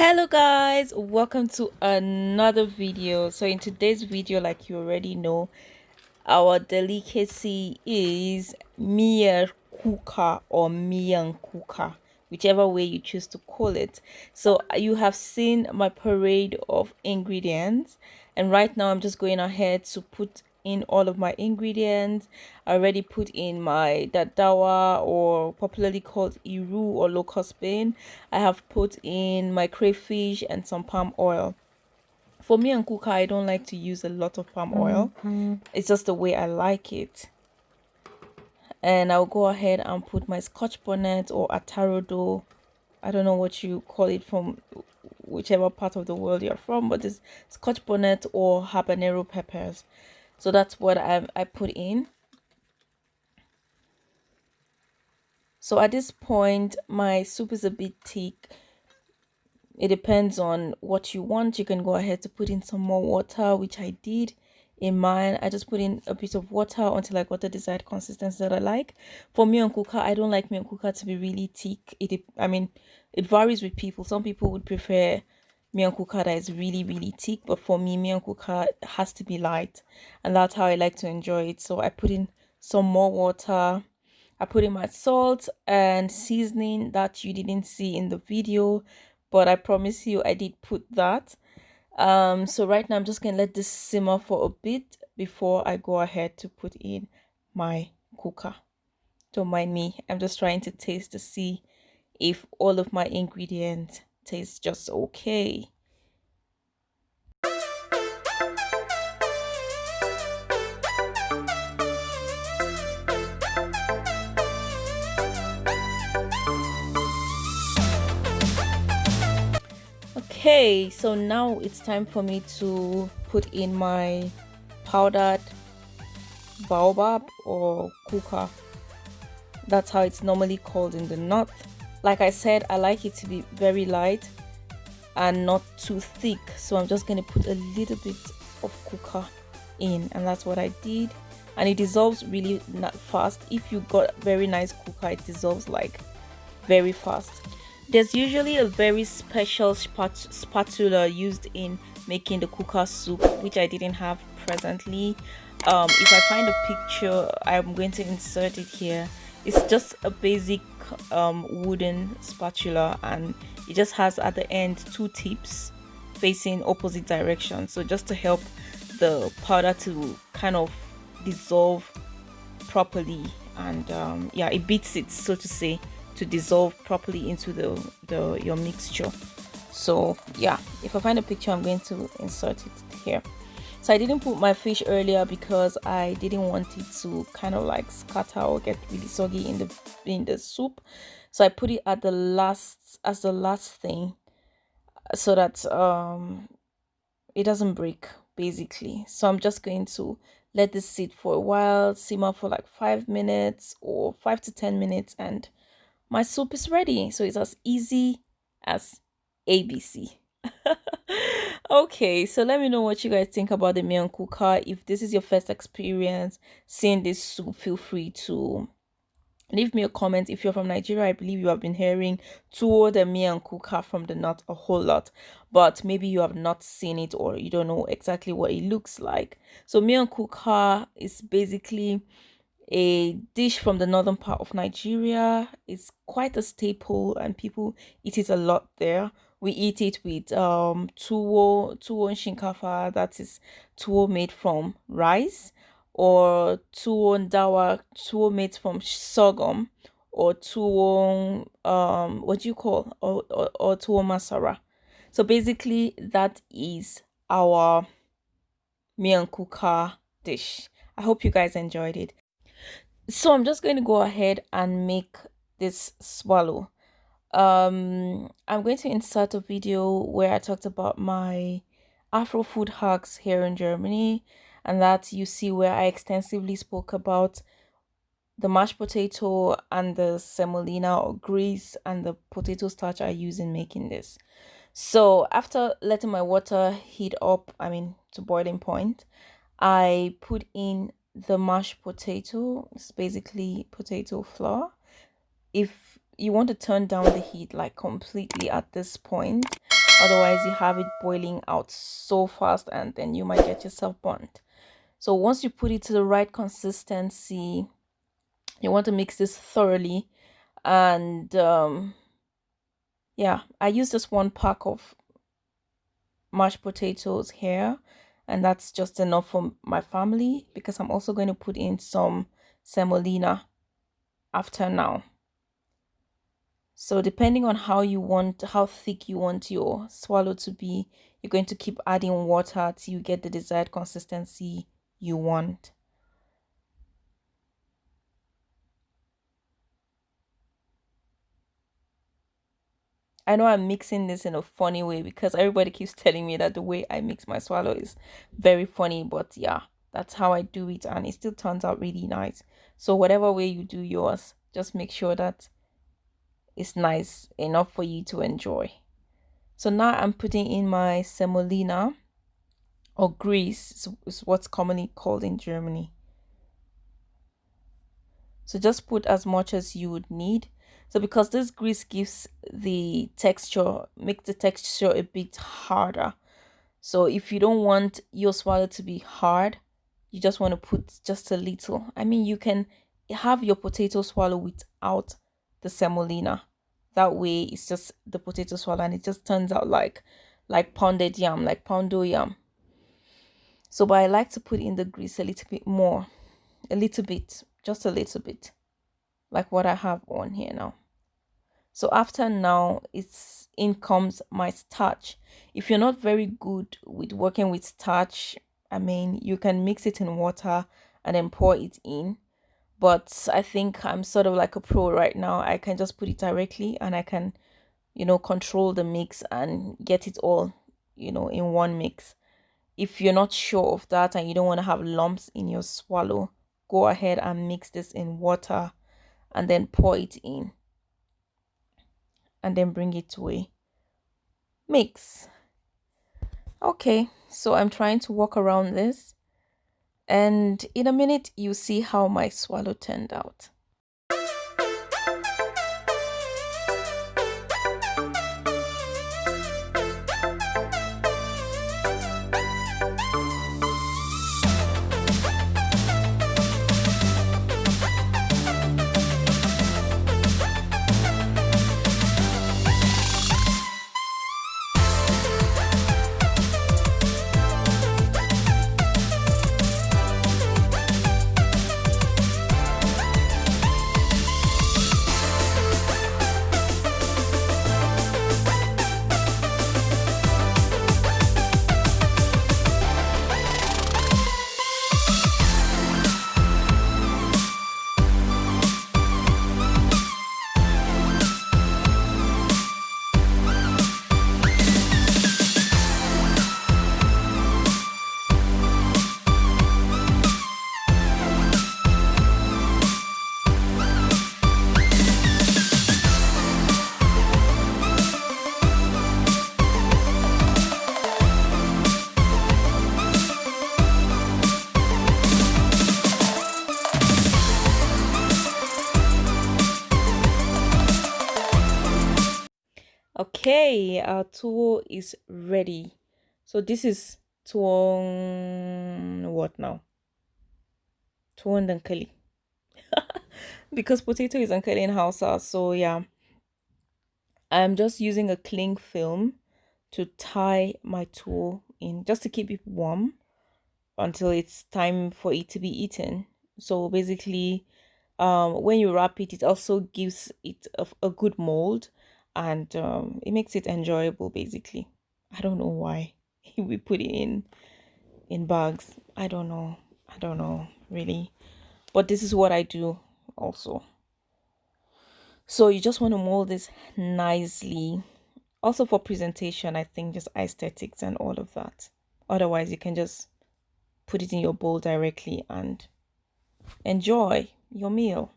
Hello guys, welcome to another video. So in today's video, like you already know, our delicacy is miyar kuka or miyan kuka, whichever way you choose to call it. So you have seen my parade of ingredients, and right now I'm just going ahead to put in all of my ingredients. I already put in my daddawa, or popularly called iru or locust bean. I have put in my crayfish and some palm oil. For me and kuka, I don't like to use a lot of palm oil. It's just the way I like it. And I'll go ahead and put my scotch bonnet or Atarodo. I don't know what you call it from whichever part of the world you're from, but it's scotch bonnet or habanero peppers. So that's what I put in. So at this point, my soup is a bit thick. It depends on what you want. You can go ahead to put in some more water, which I did in mine. I just put in a bit of water until I got the desired consistency that I like. For miyan kuka, I don't like miyan kuka to be really thick. It varies with people. Some people would prefer miyan kuka that is really thick, but for me, miyan kuka has to be light, and that's how I like to enjoy it. So I put in some more water. I put in my salt and seasoning that you didn't see in the video, but I promise you I did put that. So right now I'm just gonna let this simmer for a bit before I go ahead to put in my kuka. Don't mind me, I'm just trying to taste to see if all of my ingredients taste just okay. Okay, so now it's time for me to put in my powdered baobab or kuka. That's how it's normally called in the north. Like I said, I like it to be very light and not too thick, so I'm just going to put a little bit of kuka in, and that's what I did. And it dissolves really not fast. If you got very nice kuka, it dissolves like very fast. There's usually a very special spatula used in making the kuka soup, which I didn't have presently. If I find a picture, I'm going to insert it here. It's just a basic wooden spatula, and it just has at the end two tips facing opposite directions, so just to help the powder to kind of dissolve properly. And yeah, it beats it, so to say, to dissolve properly into your mixture. So yeah, if I find a picture, I'm going to insert it here. So I didn't put my fish earlier because I didn't want it to kind of like scatter or get really soggy in the soup. So I put it at the last, as the last thing, so that it doesn't break basically. So I'm just going to let this sit for a while, simmer for like 5 minutes or 5 to 10 minutes, and my soup is ready. So it's as easy as ABC. Okay, so let me know what you guys think about the miyan kuka. If this is your first experience seeing this soup, feel free to leave me a comment. If you're from Nigeria, I believe you have been hearing TUWO Da MIYAR KUKA from the north a whole lot, but maybe you have not seen it or you don't know exactly what it looks like. So miyan kuka is basically a dish from the northern part of Nigeria. It's quite a staple and people eat it a lot there. We eat it with tuwo shinkafa, that is tuwo made from rice, or tuwo dawa, tuwo made from sorghum, or tuwo what do you call, or tuwo masara. So basically that is our miyan kuka dish. I hope you guys enjoyed it. So I'm just going to go ahead and make this swallow. I'm going to insert a video where I talked about my Afro food hacks here in Germany, and that you see where I extensively spoke about the mashed potato and the semolina or grease and the potato starch I use in making this. So after letting my water heat up, to boiling point, I put in the mashed potato. It's basically potato flour. If you want to turn down the heat like completely at this point, Otherwise you have it boiling out so fast and then you might get yourself burnt. So once you put it to the right consistency, you want to mix this thoroughly. And yeah, I use this 1 pack of mashed potatoes here, and that's just enough for my family because I'm also going to put in some semolina after now. So depending on how thick you want your swallow to be, you're going to keep adding water till you get the desired consistency you want. I know I'm mixing this in a funny way because everybody keeps telling me that the way I mix my swallow is very funny, but yeah, that's how I do it and it still turns out really nice. So whatever way you do yours, just make sure that it's nice enough for you to enjoy. So now I'm putting in my semolina, or grease is what's commonly called in Germany. So just put as much as you would need. So because this grease gives the texture, makes the texture a bit harder. So if you don't want your swallow to be hard, you just want to put just a little. I mean, you can have your potato swallow without the semolina. That way it's just the potato swallow and it just turns out like pounded yam, like poundo yam. So but I like to put in the grease a little bit more, a little bit, just a little bit, like what I have on here now. So after now, in comes my starch. If you're not very good with working with starch, I mean, you can mix it in water and then pour it in. But I think I'm sort of like a pro right now. I can just put it directly and I can, control the mix and get it all, in one mix. If you're not sure of that and you don't want to have lumps in your swallow, go ahead and mix this in water and then pour it in. And then bring it to a mix. Okay, so I'm trying to walk around this. And in a minute, you see how my swallow turned out. Okay, our tuwo is ready. So this is tuwong what now? Tuwong dankali. Because potato is dankali in hausa, so yeah. I'm just using a cling film to tie my tuwo in just to keep it warm until it's time for it to be eaten. So basically, when you wrap it, it also gives it a good mold and it makes it enjoyable basically. I don't know why we put it in bags. I don't know really, but this is what I do also. So you just want to mold this nicely, also for presentation. I think just aesthetics and all of that. Otherwise you can just put it in your bowl directly and enjoy your meal.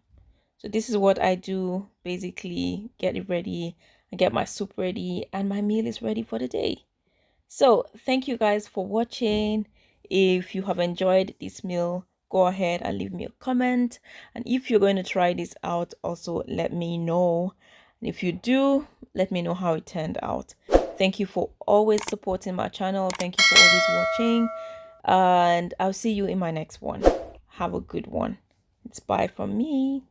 So this is what I do, basically get it ready and get my soup ready and my meal is ready for the day. So thank you guys for watching. If you have enjoyed this meal, go ahead and leave me a comment, and if you're going to try this out, also let me know, and if you do, let me know how it turned out. Thank you for always supporting my channel. Thank you for always watching, and I'll see you in my next one. Have a good one. It's bye from me.